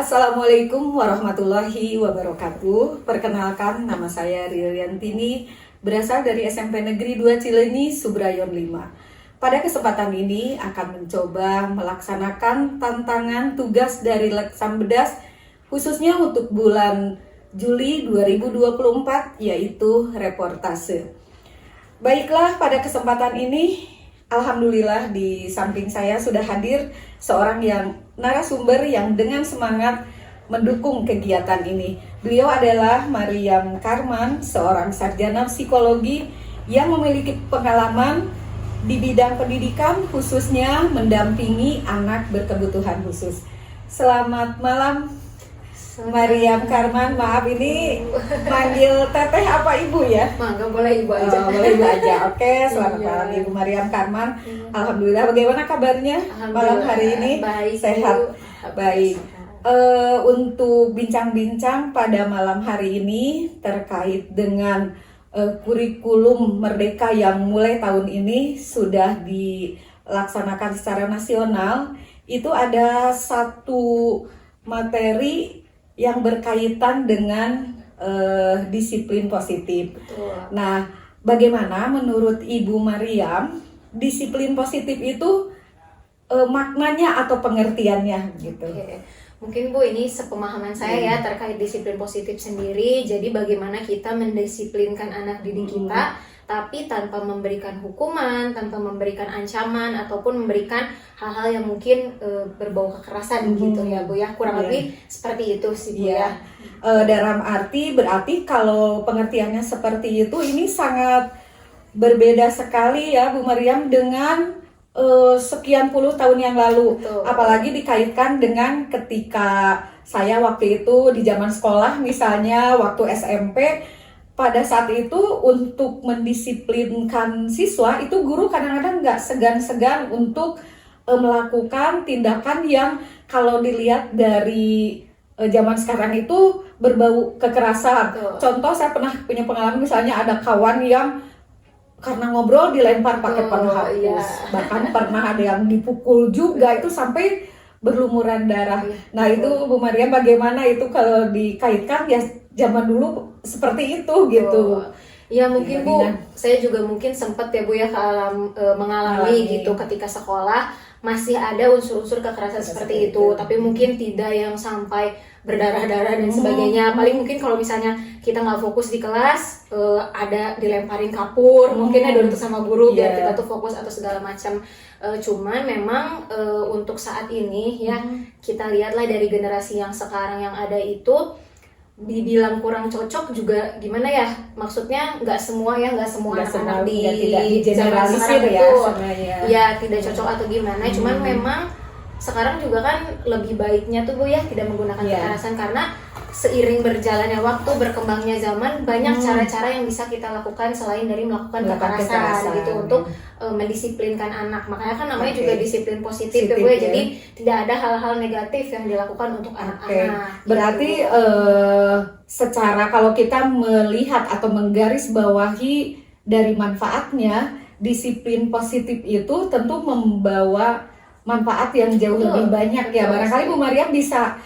Assalamualaikum warahmatullahi wabarakatuh. Perkenalkan, nama saya Riryantini, berasal dari SMP Negeri 2 Cileunyi, Subrayon 5. Pada kesempatan ini akan mencoba melaksanakan tantangan tugas dari Leksam Bedas, khususnya untuk bulan Juli 2024, yaitu reportase. Baiklah, pada kesempatan ini alhamdulillah di samping saya sudah hadir seorang yang narasumber yang dengan semangat mendukung kegiatan ini. Beliau adalah Mariam Karman, seorang sarjana psikologi yang memiliki pengalaman di bidang pendidikan, khususnya mendampingi anak berkebutuhan khusus. Selamat malam Mariam Karman. Maaf ini manggil teteh apa ibu ya? Mangga, boleh ibu aja. Boleh ibu aja. Oke, selamat malam Ibu Mariam Karman. Alhamdulillah, bagaimana kabarnya malam hari ini? Baik, sehat. Bu. Baik. Untuk bincang-bincang pada malam hari ini terkait dengan kurikulum Merdeka yang mulai tahun ini sudah dilaksanakan secara nasional, itu ada satu materi yang berkaitan dengan disiplin positif. Betul. Nah, bagaimana menurut Ibu Mariam disiplin positif itu maknanya atau pengertiannya gitu? Oke. Mungkin Bu, ini sepemahaman saya ya terkait disiplin positif sendiri. Jadi bagaimana kita mendisiplinkan anak didik kita, tapi tanpa memberikan hukuman, tanpa memberikan ancaman, ataupun memberikan hal-hal yang mungkin berbau kekerasan gitu ya Bu ya. Kurang lebih seperti itu sih Bu ya. Dalam arti berarti kalau pengertiannya seperti itu, ini sangat berbeda sekali ya Bu Mariam dengan sekian puluh tahun yang lalu. Betul. Apalagi dikaitkan dengan ketika saya waktu itu di zaman sekolah, misalnya waktu SMP, pada saat itu untuk mendisiplinkan siswa itu guru kadang-kadang nggak segan-segan untuk melakukan tindakan yang kalau dilihat dari zaman sekarang itu berbau kekerasan. Betul. Contoh, saya pernah punya pengalaman, misalnya ada kawan yang karena ngobrol dilempar pakai penghapus. Iya. Bahkan pernah ada yang dipukul juga, itu sampai berlumuran darah. Nah, itu Bu Mariam, bagaimana itu kalau dikaitkan ya zaman dulu seperti itu gitu? Ya mungkin Bu, Gimana? saya juga mungkin sempat ya Bu ya mengalami gitu ketika sekolah masih ada unsur-unsur kekerasan seperti itu, tapi mungkin tidak yang sampai berdarah-darah dan sebagainya. Paling mungkin kalau misalnya kita nggak fokus di kelas, ada dilemparin kapur, mungkin ada untuk sama guru biar kita tuh fokus atau segala macam. Cuman memang untuk saat ini ya kita lihatlah dari generasi yang sekarang yang ada itu, dibilang kurang cocok juga gimana ya, maksudnya nggak semua anak-anak tidak di digeneralisir zaman ya itu sebenarnya. ya tidak cocok atau gimana. Cuman memang sekarang juga kan lebih baiknya tuh Bu ya tidak menggunakan kekerasan, karena seiring berjalannya waktu, berkembangnya zaman, banyak cara-cara yang bisa kita lakukan selain dari melakukan kekerasan gitu untuk mendisiplinkan anak. Makanya kan namanya juga disiplin positif ya Bu ya. Jadi tidak ada hal-hal negatif yang dilakukan untuk anak-anak. Berarti secara kalau kita melihat atau menggarisbawahi dari manfaatnya, disiplin positif itu tentu membawa manfaat yang jauh lebih banyak ya. Barangkali Bu Mariam bisa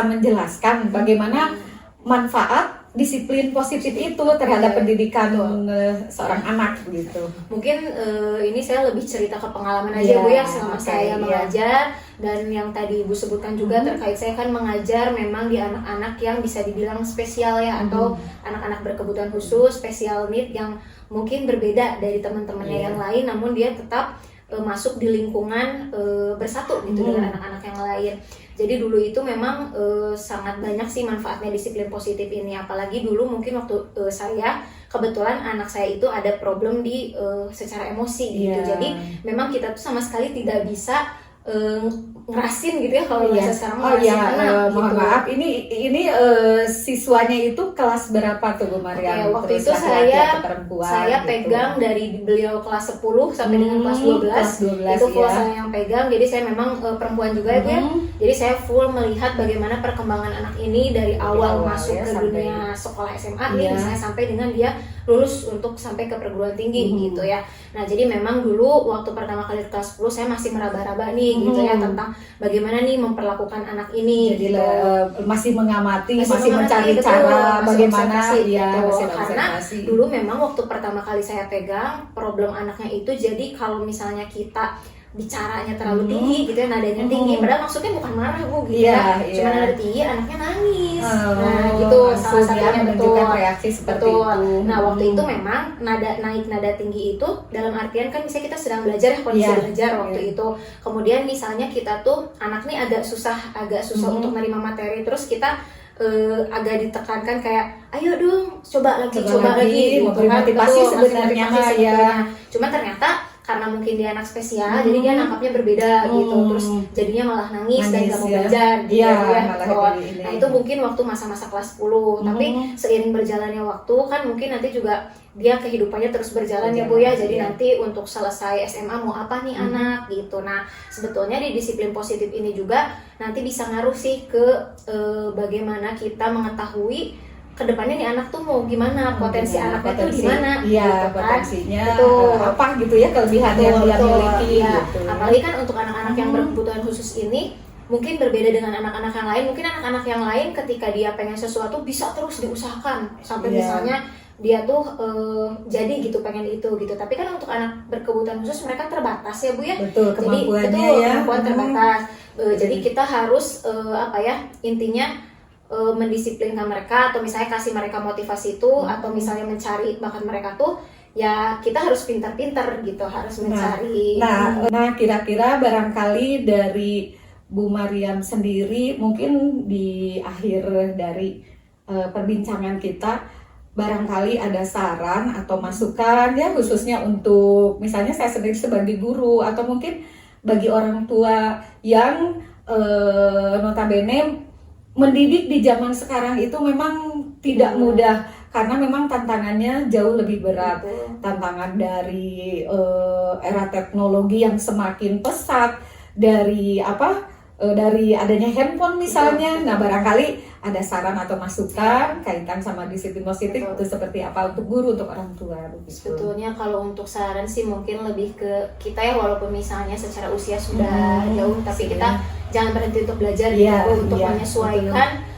menjelaskan bagaimana manfaat disiplin positif itu terhadap pendidikan seorang anak gitu. Mungkin ini saya lebih cerita ke pengalaman aja Bu ya, selama saya mengajar. Dan yang tadi Ibu sebutkan juga terkait saya kan mengajar memang di anak-anak yang bisa dibilang spesial ya, atau anak-anak berkebutuhan khusus, special need, yang mungkin berbeda dari teman-temannya yang lain, namun dia tetap masuk di lingkungan bersatu gitu dengan anak-anak yang lain. Jadi dulu itu memang sangat banyak sih manfaatnya disiplin positif ini. Apalagi dulu mungkin waktu saya kebetulan anak saya itu ada problem di secara emosi gitu. Jadi memang kita tuh sama sekali tidak bisa ngerasin gitu ya, kalau bahasa sekarang ngerasin anak gitu. Mohon maaf, ini siswanya itu kelas berapa tuh Bu Mariam? Waktu itu saya pegang dari beliau kelas 10 sampai dengan kelas 12, itu full saya yang pegang. Jadi saya memang perempuan juga ya Bu ya. Jadi saya full melihat bagaimana perkembangan anak ini dari awal masuk ke dunia sekolah SMA nih, misalnya sampai dengan dia lulus untuk sampai ke perguruan tinggi gitu ya. Nah, jadi memang dulu waktu pertama kali kelas 10 saya masih meraba-raba nih gitu ya, tentang bagaimana nih memperlakukan anak ini. Jadi gitu. masih mengamati, Masih masih mencari betul, cara masih bagaimana observasi, ya, betul. masih Karena observasi. dulu memang waktu pertama kali saya pegang problem anaknya itu, jadi kalau misalnya kita bicaranya terlalu tinggi gitu ya, nadanya tinggi, padahal maksudnya bukan marah Bu gitu Iya, ya, iya. cuma nada tinggi anaknya nangis. Nah Oh, gitu salah langsung ya satunya, betul. menunjukkan reaksi seperti Betul. itu. Nah waktu itu memang naik nada tinggi itu dalam artian kan misalnya kita sedang belajar ya, kondisi Iya, belajar waktu iya. itu. Kemudian misalnya kita tuh anak nih agak susah untuk menerima materi, terus kita agak ditekankan kayak ayo dong coba lagi gitu memberi kan. motivasi Betul, sebenarnya motivasi mah ya. sebetulnya. Cuma ternyata karena mungkin dia anak spesial, jadi dia nangkapnya berbeda gitu, terus jadinya malah nangis dan gak mau ya. belajar gitu Iya, ya. malah Betul. ini. Nah itu mungkin waktu masa-masa kelas 10, tapi seiring berjalannya waktu kan mungkin nanti juga dia kehidupannya terus berjalan ya Bu ya, jadi iya. nanti untuk selesai SMA mau apa nih anak gitu. Nah sebetulnya di disiplin positif ini juga nanti bisa ngaruh sih ke bagaimana kita mengetahui kedepannya nih anak tuh mau gimana, potensi anaknya tuh di mana, iya, gitu kan. potensinya Betul. apa gitu ya, kelebihan yang dia Betul, miliki iya. gitu. Apalagi kan untuk anak-anak yang berkebutuhan khusus ini mungkin berbeda dengan anak-anak yang lain. Mungkin anak-anak yang lain ketika dia pengen sesuatu bisa terus diusahakan sampai Iya. misalnya dia tuh jadi gitu pengen itu gitu. Tapi kan untuk anak berkebutuhan khusus mereka terbatas ya Bu ya. Betul, kemampuannya jadi, betul, ya. kemampuan terbatas. Jadi kita harus apa ya, intinya mendisiplinkan mereka, atau misalnya kasih mereka motivasi itu, atau misalnya mencari bakat mereka tuh ya kita harus pintar-pintar gitu, harus mencari. Nah, kira-kira barangkali dari Bu Mariam sendiri mungkin di akhir dari perbincangan kita barangkali ada saran atau masukan ya, khususnya untuk misalnya saya sendiri sebagai guru, atau mungkin bagi orang tua yang notabene mendidik di zaman sekarang itu memang tidak mudah, karena memang tantangannya jauh lebih berat. Tantangan dari era teknologi yang semakin pesat, dari dari adanya handphone misalnya. Nah barangkali ada saran atau masukan kaitan sama disiplin positif itu seperti apa untuk guru, untuk orang tua begitu. Sebetulnya kalau untuk saran sih mungkin lebih ke kita ya, walaupun misalnya secara usia sudah jauh, tapi kita jangan berhenti untuk belajar gitu, untuk menyesuaikan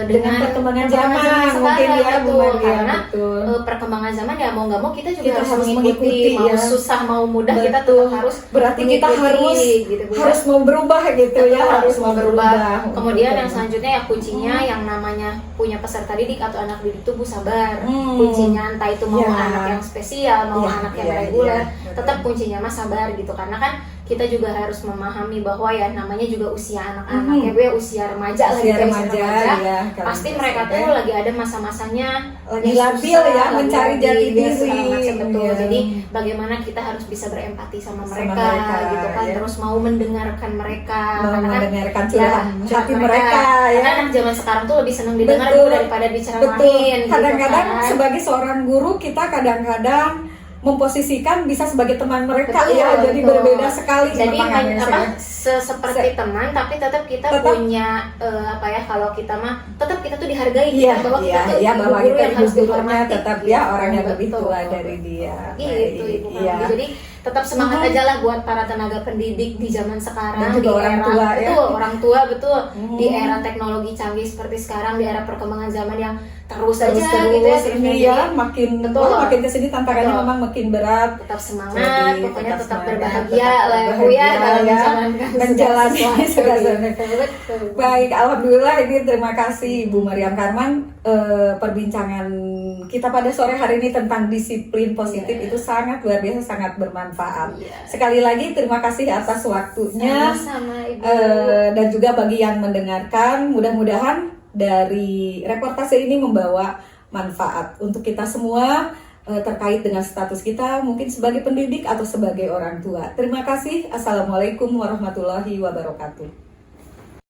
dengan perkembangan zaman mungkin ya Bu Mariam, karena betul. Perkembangan zaman ya mau nggak mau kita juga Kita harus mengikuti, mau ya. susah mau mudah kita Betul. tetap harus berarti kita mengikuti, harus gitu, harus mau berubah gitu ya, harus mau berubah. Kemudian Betul. yang selanjutnya ya kuncinya yang namanya punya peserta didik atau anak didik itu Bu sabar. Kuncinya entah itu mau anak yang spesial, mau anak yang reguler, tetap kuncinya mah sabar gitu, karena kan kita juga harus memahami bahwa ya namanya juga usia anak-anak ya Bu ya, usia remaja lah gitu, remaja ya, pasti mereka tuh lagi ada masa-masanya lagi labil ya, mencari jati diri. Betul. Jadi bagaimana kita harus bisa berempati sama mereka, gitu kan, terus mau mendengarkan mereka, karena kan mendengarkan curahan hati mereka ya. Karena anak zaman sekarang tuh lebih senang didengar daripada dicerahin. Betul. Kadang-kadang gitu kan. sebagai seorang guru kita kadang-kadang memposisikan bisa sebagai teman mereka ya, jadi berbeda sekali. Jadi seperti teman, tapi tetap kita punya apa ya, kalau kita mah tetap kita tuh dihargai, bahwa kita tuh bahwa guru kita yang harus gurunya dihormati, tetap ya orang yang lebih tua dari dia. Gitu Ibu Kambi. Jadi tetap semangat aja lah buat para tenaga pendidik di zaman sekarang, dan juga di orang era tua ya. orang tua betul, di era teknologi canggih seperti sekarang, di era perkembangan zaman yang terus aja gitu ya, ini ya makin kesini tantangannya memang makin berat. Tetap semangat, Jadi, pokoknya tetap semangat, berbahagia lah ya Bu ya, dalam menjalani segala sesuatu. Baik, alhamdulillah ini terima kasih Bu Mariam Karman, perbincangan kita pada sore hari ini tentang disiplin positif itu sangat luar biasa, sangat bermanfaat. Sekali lagi terima kasih atas waktunya. Sama-sama Ibu. Dan juga bagi yang mendengarkan, mudah-mudahan dari reportase ini membawa manfaat untuk kita semua terkait dengan status kita mungkin sebagai pendidik atau sebagai orang tua. Terima kasih. Assalamualaikum warahmatullahi wabarakatuh.